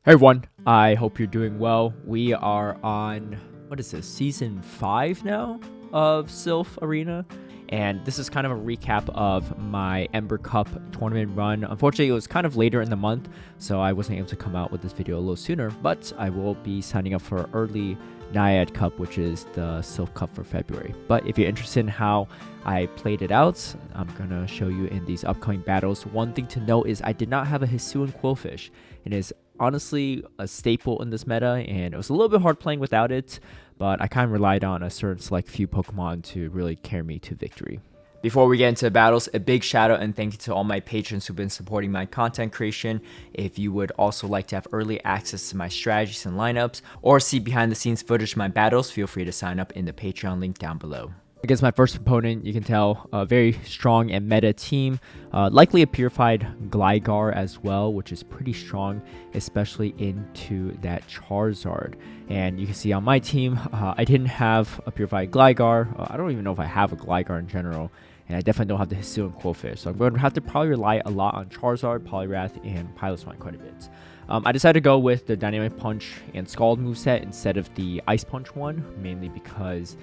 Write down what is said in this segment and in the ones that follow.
Hey everyone, I hope you're doing well. We are on, what is this, season 5 now of Sylph Arena, and this is kind of a recap of my Ember Cup tournament run. Unfortunately, it was kind of later in the month, so I wasn't able to come out with this video a little sooner, but I will be signing up for early Naiad Cup, which is the Sylph Cup for February. But if you're interested in how I played it out, I'm going to show you in these upcoming battles. One thing to note is I did not have a Hisuian Quillfish. It is honestly a staple in this meta, and it was a little bit hard playing without it, but I kind of relied on a certain select few Pokemon to really carry me to victory. Before we get into the battles, a big shout out and thank you to all my patrons who've been supporting my content creation. If you would also like to have early access to my strategies and lineups, or see behind the scenes footage of my battles, feel free to sign up in the Patreon link down below. Against my first opponent, you can tell a very strong and meta team, likely a purified Gligar as well, which is pretty strong, especially into that Charizard. And you can see on my team, I didn't have a purified Gligar. I don't even know if I have a Gligar in general, and I definitely don't have the Hisuian Quillfish. So I'm going to have to probably rely a lot on Charizard, Poliwrath, and Piloswine quite a bit. I decided to go with the Dynamic Punch and Scald moveset instead of the Ice Punch one, mainly because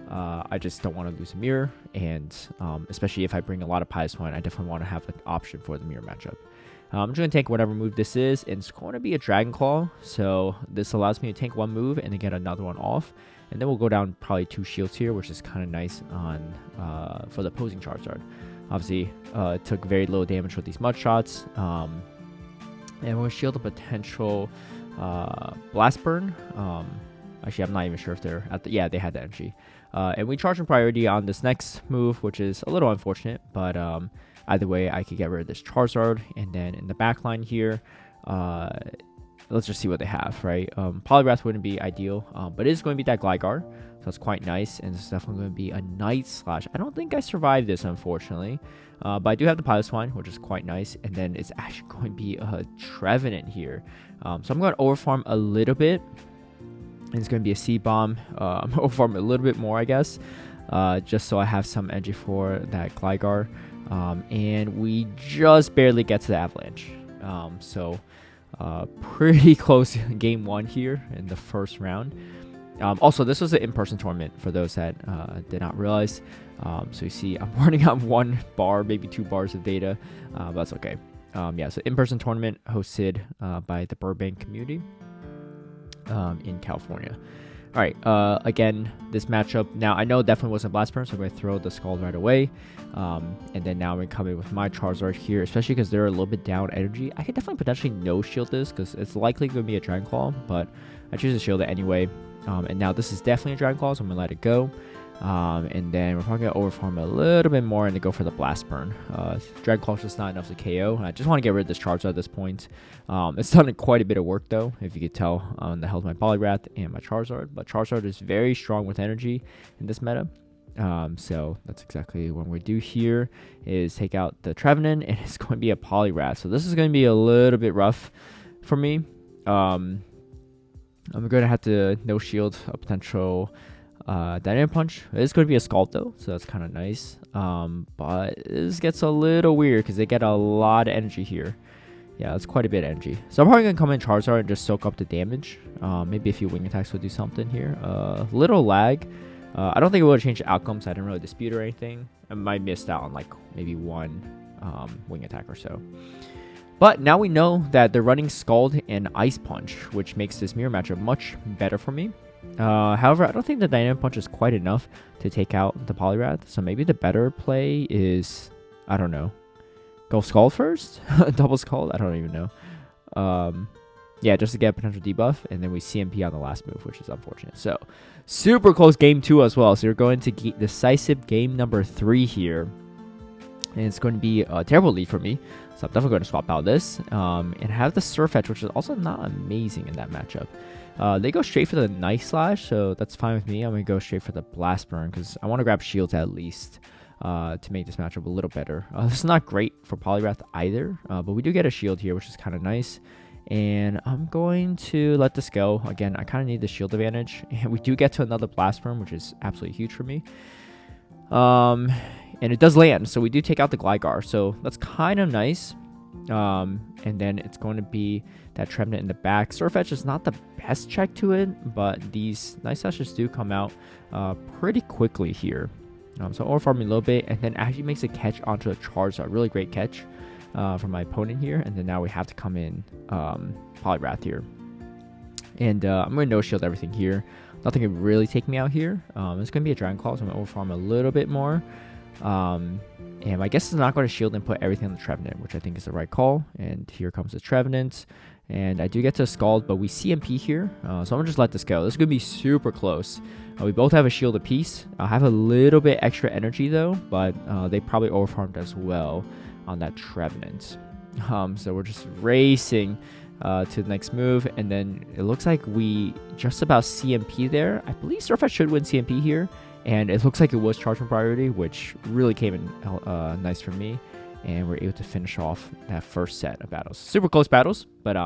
I just don't want to lose a mirror, and especially if I bring a lot of Piloswine, I definitely want to have an option for the mirror matchup. I'm just going to take whatever move this is, and it's going to be a Dragon Claw, so this allows me to take one move and then get another one off, and then we'll go down probably 2 shields here, which is kind of nice on for the opposing Charizard. Obviously, it took very little damage with these Mud Shots, and we'll shield a potential Blast Burn. Actually, I'm not even sure if they're at the... Yeah, they had the energy. And we charge in priority on this next move, which is a little unfortunate. But either way, I could get rid of this Charizard. And then in the back line here, let's just see what they have, right? Poliwrath wouldn't be ideal, but it is going to be that Gligar. So that's quite nice. And this is definitely going to be a Night Slash. I don't think I survived this, unfortunately. But I do have the Piloswine, which is quite nice. And then it's actually going to be a Trevenant here. So I'm going to overfarm a little bit. And it's going to be a C-Bomb, overfarm a little bit more, I guess, just so I have some energy for that Gligar. And we just barely get to the Avalanche. So pretty close game 1 here in the first round. Also, this was an in-person tournament for those that did not realize. So you see I'm running on 1 bar, maybe 2 bars of data, but that's okay. Yeah, so in-person tournament hosted by the Burbank community. In California. All right, again, this matchup, now I know it definitely wasn't Blast Burn, so I'm going to throw the Scald right away. And then now I'm going to come in with my Charizard here, especially because they're a little bit down energy. I could definitely potentially no-shield this, because it's likely going to be a Dragon Claw, but I choose to shield it anyway. And now this is definitely a Dragon Claw, so I'm going to let it go. And then we're probably going to overfarm a little bit more and to go for the Blast Burn. Dragon Claw is just not enough to KO. I just want to get rid of this Charizard at this point. It's done quite a bit of work, though, if you could tell on the health of my Poliwrath and my Charizard. But Charizard is very strong with energy in this meta. So that's exactly what we're going to do here is take out the Trevenant, and it's going to be a Poliwrath. So this is going to be a little bit rough for me. I'm going to have to no-shield a potential... Dynamic Punch. It's going to be a Scald though, so that's kind of nice. But this gets a little weird because they get a lot of energy here. Yeah, that's quite a bit of energy. So I'm probably going to come in Charizard and just soak up the damage. Maybe a few Wing Attacks will do something here. Little lag. I don't think it would change the outcomes. I didn't really dispute or anything. I might missed out on like maybe 1 Wing Attack or so. But now we know that they're running Scald and Ice Punch, which makes this mirror matchup much better for me. However, I don't think the Dynamic Punch is quite enough to take out the Poliwrath. So maybe the better play is, I don't know, go Scald first? Double Scald? I don't even know. Yeah, just to get a potential debuff. And then we CMP on the last move, which is unfortunate. So, super close game 2 as well. So you're going to get decisive game number 3 here. And it's going to be a terrible lead for me. So I'm definitely going to swap out this. And have the Surf Edge, which is also not amazing in that matchup. They go straight for the Night Slash, so that's fine with me. I'm going to go straight for the Blast Burn because I want to grab shields at least to make this matchup a little better. This is not great for Poliwrath either, but we do get a shield here, which is kind of nice. And I'm going to let this go. Again, I kind of need the shield advantage. And we do get to another Blast Burn, which is absolutely huge for me. And it does land, so we do take out the Gligar. So that's kind of nice. And then it's going to be that Trevenant in the back. Surfetch is not the best check to it, but these Night Slashes do come out pretty quickly here. So overfarming a little bit, and then actually makes a catch onto a Charizard. Really great catch from my opponent here. And then now we have to come in Poliwrath here. And I'm going to no-shield everything here. Nothing can really take me out here. It's going to be a Dragon Claw, so I'm going to overfarm a little bit more. And my guess is not going to shield and put everything on the Trevenant, which I think is the right call. And here comes the Trevenant. And I do get to Scald, but we CMP here. So I'm going to just let this go. This is going to be super close. We both have a shield apiece. I have a little bit extra energy, though, but they probably overfarmed as well on that Trevenant. So we're just racing to the next move. And then it looks like we just about CMP there. I believe Surfetch should win CMP here. And it looks like it was charge from priority, which really came in nice for me. And we're able to finish off that first set of battles. Super close battles, but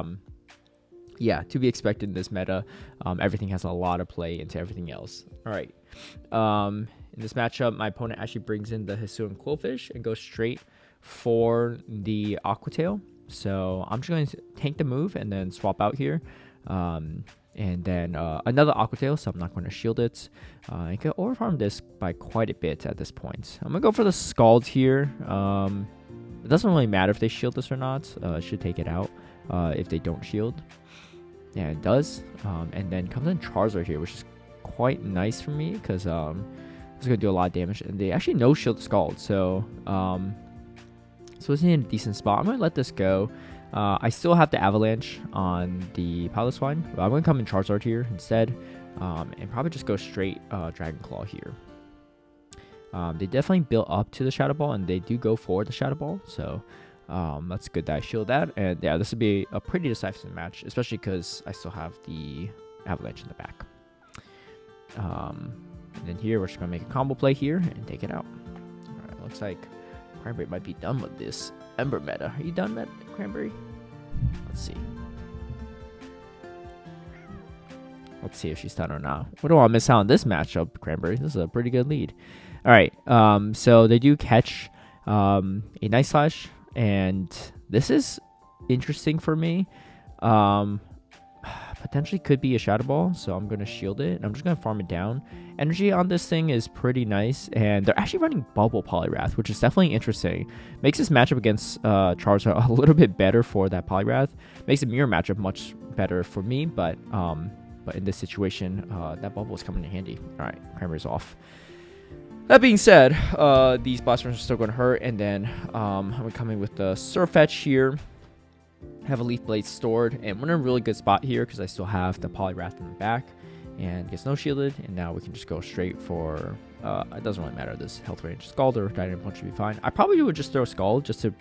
yeah, to be expected in this meta. Everything has a lot of play into everything else. All right. In this matchup, my opponent actually brings in the Hisuian Quillfish and goes straight for the Aqua Tail. So I'm just going to tank the move and then swap out here. And then another Aqua Tail, so I'm not going to shield it. I can overfarm this by quite a bit at this point. I'm going to go for the Scald here. It doesn't really matter if they shield this or not. It should take it out if they don't shield. Yeah, it does. And then comes in Charizard here, which is quite nice for me because it's going to do a lot of damage. And they actually no-shield the Scald, so it's in a decent spot. I'm going to let this go. I still have the Avalanche on the Piloswine, but I'm going to come in Charizard here instead, and probably just go straight Dragon Claw here. They definitely built up to the Shadow Ball, and they do go for the Shadow Ball, so that's good that I shield that. And yeah, this would be a pretty decisive match, especially because I still have the Avalanche in the back. And then here, we're just going to make a combo play here and take it out. All right, looks like Cranberry might be done with this Ember meta. Are you done, Cranberry? Let's see. Let's see if she's done or not. We don't want to miss out on this matchup, Cranberry. This is a pretty good lead. All right. So they do catch a Night Slash, and this is interesting for me. Potentially could be a Shadow Ball, so I'm going to shield it, and I'm just going to farm it down. Energy on this thing is pretty nice, and they're actually running Bubble Poliwrath, which is definitely interesting. Makes this matchup against Charizard a little bit better for that Poliwrath. Makes the mirror matchup much better for me, but in this situation, that Bubble is coming in handy. All right, Cranberry's off. That being said, these Blasters are still going to hurt, and then I'm coming with the Surfetch here. Have a Leaf Blade stored, and we're in a really good spot here because I still have the Poliwrath in the back and gets no shielded, and now we can just go straight for it doesn't really matter, this health range. Scald or Dynamic Punch should be fine. I probably would just throw Scald just to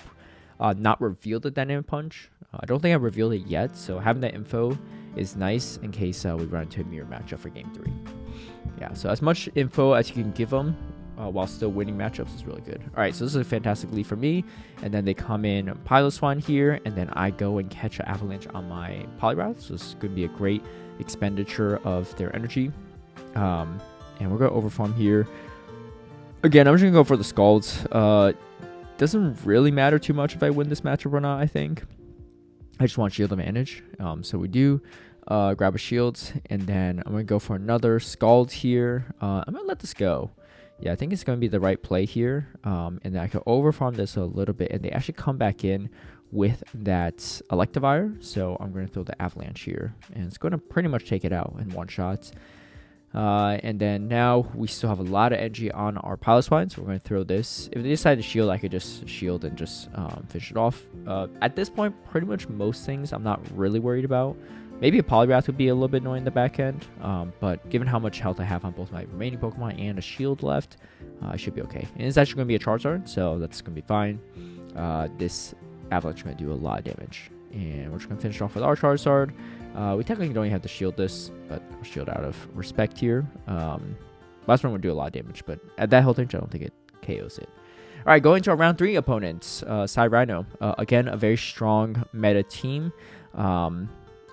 not reveal the Dynamic Punch. I don't think I've revealed it yet, so having that info is nice in case we run into a mirror matchup for game 3. Yeah, so as much info as you can give them while still winning matchups is really good. All right, so this is a fantastic lead for me. And then they come in Piloswine here, and then I go and catch an Avalanche on my Poliwrath. So this is going to be a great expenditure of their energy. And we're going to overfarm here. Again, I'm just going to go for the Scalds. Doesn't really matter too much if I win this matchup or not, I think. I just want shield advantage. So we do grab a shield, and then I'm going to go for another Scald here. I'm going to let this go. Yeah, I think it's going to be the right play here. And then I can overfarm this a little bit, and they actually come back in with that Electivire. So I'm going to throw the Avalanche here, and it's going to pretty much take it out in one shot. And then now we still have a lot of energy on our Piloswine, so we're going to throw this. If they decide to shield, I could just shield and just finish it off. At this point, pretty much most things I'm not really worried about. Maybe a Poliwrath would be a little bit annoying in the back end, but given how much health I have on both my remaining Pokemon and a shield left, I should be okay. And it's actually going to be a Charizard, so that's going to be fine. This Avalanche is going to do a lot of damage. And we're just going to finish off with our Charizard. We technically don't even have to shield this, but I'll shield out of respect here. Last one would do a lot of damage, but at that health range, I don't think it KOs it. All right, going to our round 3 opponents, PsyRhino. Again, a very strong meta team.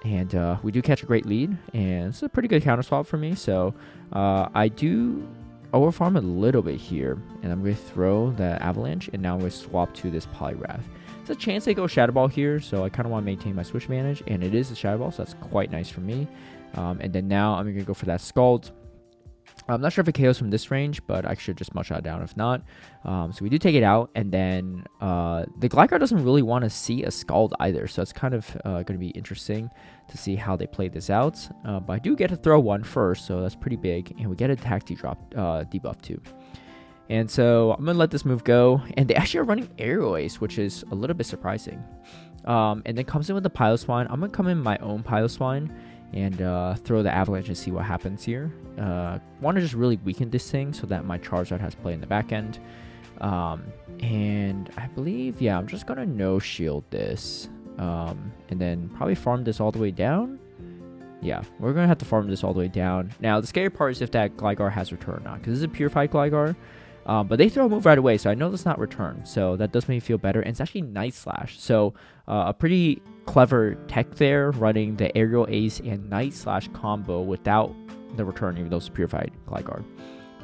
And we do catch a great lead, and it's a pretty good counter swap for me. So I do overfarm a little bit here, and I'm going to throw the Avalanche, and now I'm going to swap to this Poliwrath. There's a chance they go Shadow Ball here, so I kind of want to maintain my switch advantage, and it is a Shadow Ball, so that's quite nice for me. And then now I'm going to go for that Scald. I'm not sure if it KOs from this range, but I should just shot it down if not. So we do take it out, and then the Gligar doesn't really want to see a Scald either, so it's kind of going to be interesting to see how they play this out. But I do get to throw one first, so that's pretty big, and we get attack debuff too. And so I'm going to let this move go, and they actually are running Aerial Ace, which is a little bit surprising. And then comes in with the Piloswine. I'm going to come in my own Piloswine and throw the Avalanche and see what happens here. Want to just really weaken this thing so that my Charizard has play in the back end. And I believe, yeah, I'm just going to no-shield this. And then probably farm this all the way down. Yeah, we're going to have to farm this all the way down. Now, the scary part is if that Gligar has return or not, because this is a Purified Gligar. But they throw a move right away, so I know that's not return. So that does make me feel better. And it's actually Night Slash. So a pretty clever tech there, running the Aerial Ace and Night Slash combo without the return, even though it's Purified Gligar.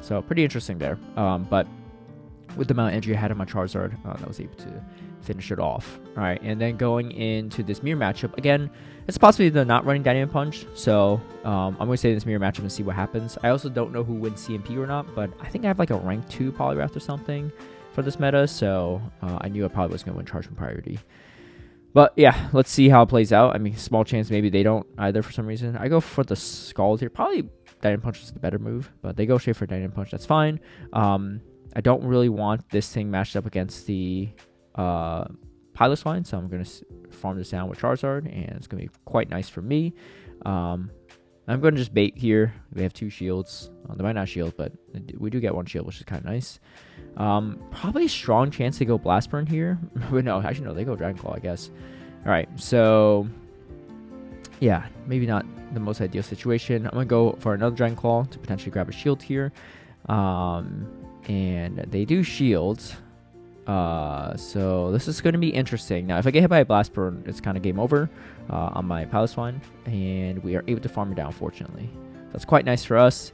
So pretty interesting there. But with the amount of energy I had on my Charizard, that was able to finish it off. All right, and then going into this mirror matchup, again, it's a possibility they're not running Dynamic Punch, so I'm going to stay in this mirror matchup and see what happens. I also don't know who wins CMP or not, but I think I have like a rank 2 Poliwrath or something for this meta, so I knew I probably was going to win Charge from Priority. But yeah, let's see how it plays out. I mean, small chance maybe they don't either for some reason. I go for the Scald here. Probably Dynamic Punch is the better move, but they go straight for Dynamic Punch. That's fine. I don't really want this thing matched up against the Piloswine, so I'm going to farm this down with Charizard, and it's going to be quite nice for me. I'm going to just bait here. We have 2 shields. They might not shield, but we do get 1 shield, which is kind of nice. Probably a strong chance to go Blast Burn here. But no, actually, no, they go Dragon Claw, I guess. All right, so yeah, maybe not the most ideal situation. I'm going to go for another Dragon Claw to potentially grab a shield here. And they do shield. So this is going to be interesting. Now, if I get hit by a Blast Burn, it's kind of game over on my Piloswine, and we are able to farm it down, fortunately. That's quite nice for us.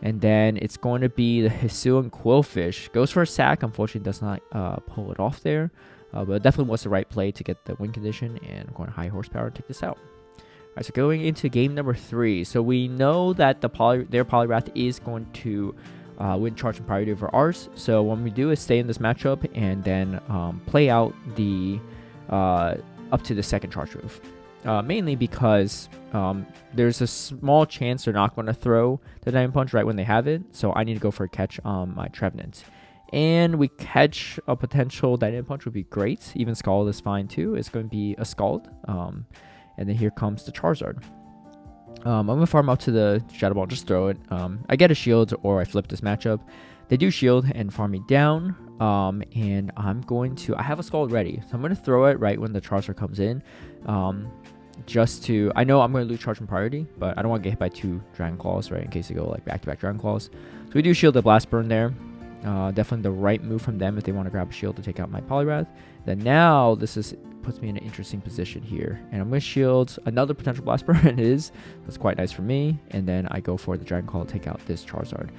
And then it's going to be the Hisuian Quillfish. Goes for a sack. Unfortunately, does not pull it off there. But it definitely was the right play to get the win condition, and I'm going to high horsepower and take this out. All right, so going into game number 3. So we know that their Poliwrath is going to win Charge and Priority over ours. So what we do is stay in this matchup and then play out the up to the second charge move. Mainly because there's a small chance they're not going to throw the Dynamic Punch right when they have it. So I need to go for a catch on my Trevenant. And we catch a potential Dynamic Punch would be great. Even Scald is fine too. It's going to be a Scald. And then here comes the Charizard. I'm going to farm out to the Shadow Ball, just throw it. I get a shield or I flip this matchup. They do shield and farm me down. And I'm going to, I have a Scald ready. So I'm going to throw it right when the Charizard comes in. Just to, I know I'm going to lose Charge from Priority, but I don't want to get hit by 2 Dragon Claws, right? In case they go like back-to-back Dragon Claws. So we do shield the Blast Burn there. Definitely the right move from them if they want to grab a shield to take out my Poliwrath. Then now this puts me in an interesting position here, and I'm going to shield another potential Blast Burn. It is. That's quite nice for me. And then I go for the Dragon Claw to take out this Charizard.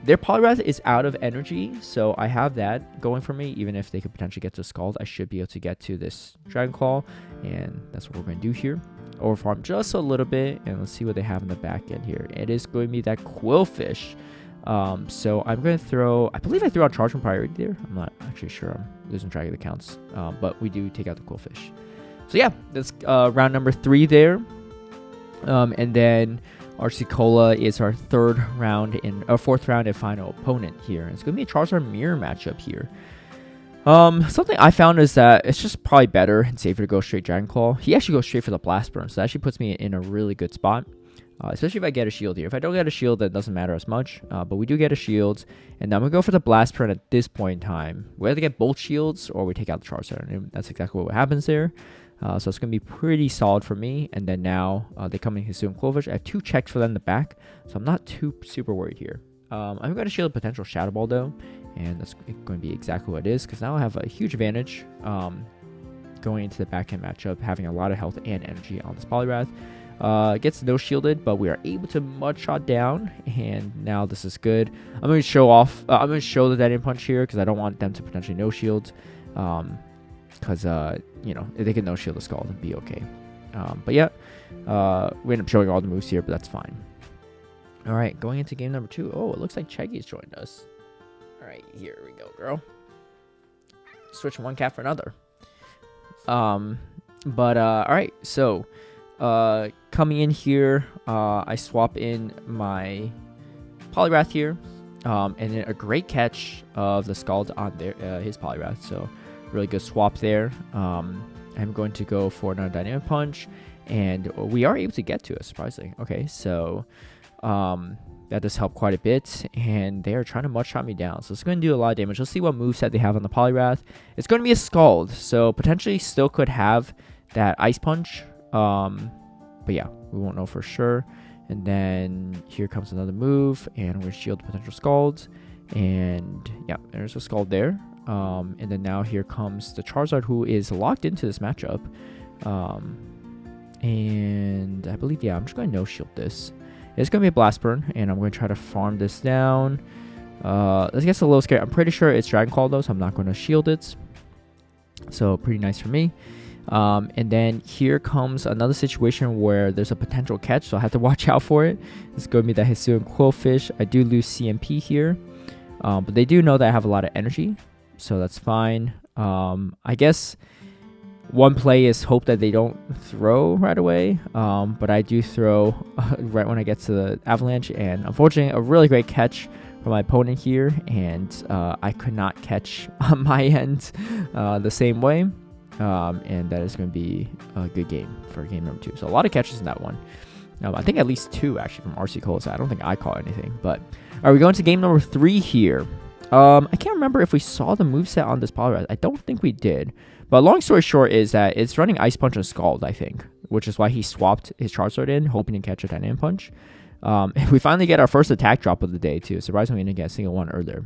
Their Poliwrath is out of energy, so I have that going for me. Even if they could potentially get to Scald, I should be able to get to this Dragon Claw, and that's what we're going to do here. Overfarm just a little bit, and let's see what they have in the back end here. It is going to be that Quillfish. So I'm going to throw, I believe I threw out Charge from Priority there. I'm not actually sure. I'm losing track of the counts. But we do take out the Quillfish. So yeah, that's round number 3 there. And then Arcicola is our 4th round and final opponent here. And it's going to be a Charizard Mirror matchup here. Something I found is that it's just probably better and safer to go straight Dragon Claw. He actually goes straight for the Blast Burn, so that actually puts me in a really good spot. Especially if I get a shield here. If I don't get a shield, that doesn't matter as much. But we do get a shield. And I'm going to go for the Blast Burn at this point in time. We either get both shields or we take out the Charizard. And that's exactly what happens there. So it's going to be pretty solid for me. And then now they come in Hisuian Quillfish. I have 2 checks for them in the back. So I'm not too super worried here. I'm going to shield a potential Shadow Ball though. And that's going to be exactly what it is. Because now I have a huge advantage going into the backhand matchup. Having a lot of health and energy on this Poliwrath. Gets no shielded, but we are able to mud shot down, and now this is good. I'm going to show off. I'm going to show the dead punch here because I don't want them to potentially no shield. Because you know, if they can no shield the skull, it'd be okay. But yeah, we end up showing all the moves here, but that's fine. All right, going into game number 2. Oh, it looks like Cheggy's joined us. All right, here we go, girl. Switch one cat for another. All right, so coming in here, I swap in my Poliwrath here, and then a great catch of the Scald on there, his Poliwrath. So really good swap there. I'm going to go for another Dynamic Punch, and we are able to get to it, surprisingly. Okay, so that does help quite a bit, and they are trying to shot me down. So it's going to do a lot of damage. Let's see what moveset they have on the Poliwrath. It's going to be a Scald, so potentially still could have that Ice Punch. But yeah, we won't know for sure. And then here comes another move, and we're going to shield potential Scalds. And yeah, there's a Scald there. And then now here comes the Charizard, who is locked into this matchup. And I believe, yeah, I'm just going to no-shield this. It's going to be a Blast Burn, and I'm going to try to farm this down. This gets a little scary. I'm pretty sure it's Dragon Claw, though, so I'm not going to shield it. So pretty nice for me. And then here comes another situation where there's a potential catch, so I have to watch out for it. It's going to be that Hisuian Quillfish. I do lose CMP here, but they do know that I have a lot of energy, so that's fine. I guess one play is hope that they don't throw right away, but I do throw right when I get to the Avalanche, and unfortunately a really great catch from my opponent here, and I could not catch on my end the same way. And that is going to be a good game for game number 2. So a lot of catches in that one. I think at least 2 actually from RC Cole. So I don't think I caught anything. But all right, we're going to game number 3 here. I can't remember if we saw the moveset on this Poliwrath. I don't think we did. But long story short is that it's running Ice Punch and Scald, I think, which is why he swapped his Charizard in, hoping to catch a Dynamic Punch. And we finally get our first attack drop of the day too. Surprisingly, we didn't get a single one earlier.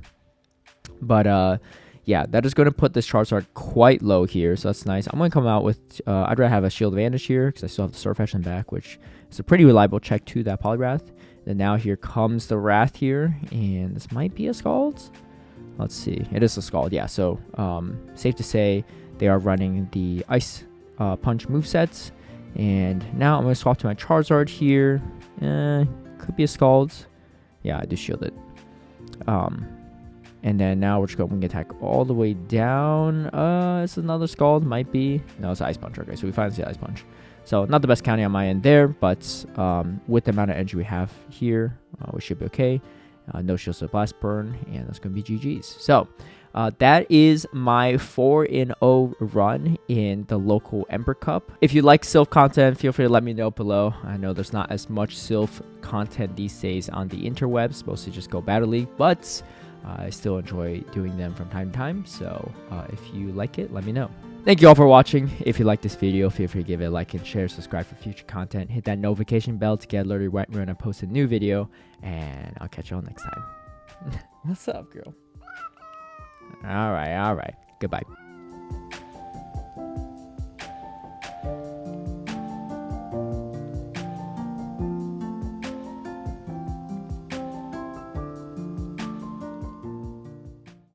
But yeah, that is going to put this Charizard quite low here, so that's nice. I'm going to come out with, I'd rather have a Shield Advantage here, because I still have the Surfetch in back, which is a pretty reliable check to that Poliwrath. Then now here comes the Wrath here, and this might be a Scald. Let's see, it is a Scald, yeah, so safe to say they are running the Ice Punch movesets. And now I'm going to swap to my Charizard here. Could be a Scald. Yeah, I do shield it. And then now we're just going to attack all the way down. It's another Scald, might be. No, it's an Ice Punch. Okay, so we finally see Ice Punch. So not the best counting on my end there, but with the amount of energy we have here, we should be okay. No shields to Blast Burn, and that's going to be GG's. So that is my 4-0 run in the local Ember Cup. If you like Sylph content, feel free to let me know below. I know there's not as much Sylph content these days on the interwebs, mostly just Go Battle League, but I still enjoy doing them from time to time, so if you like it, let me know. Thank you all for watching. If you like this video, feel free to give it a like and share, subscribe for future content, hit that notification bell to get alerted right when I post a new video, and I'll catch you all next time. What's up, girl? All right. Goodbye.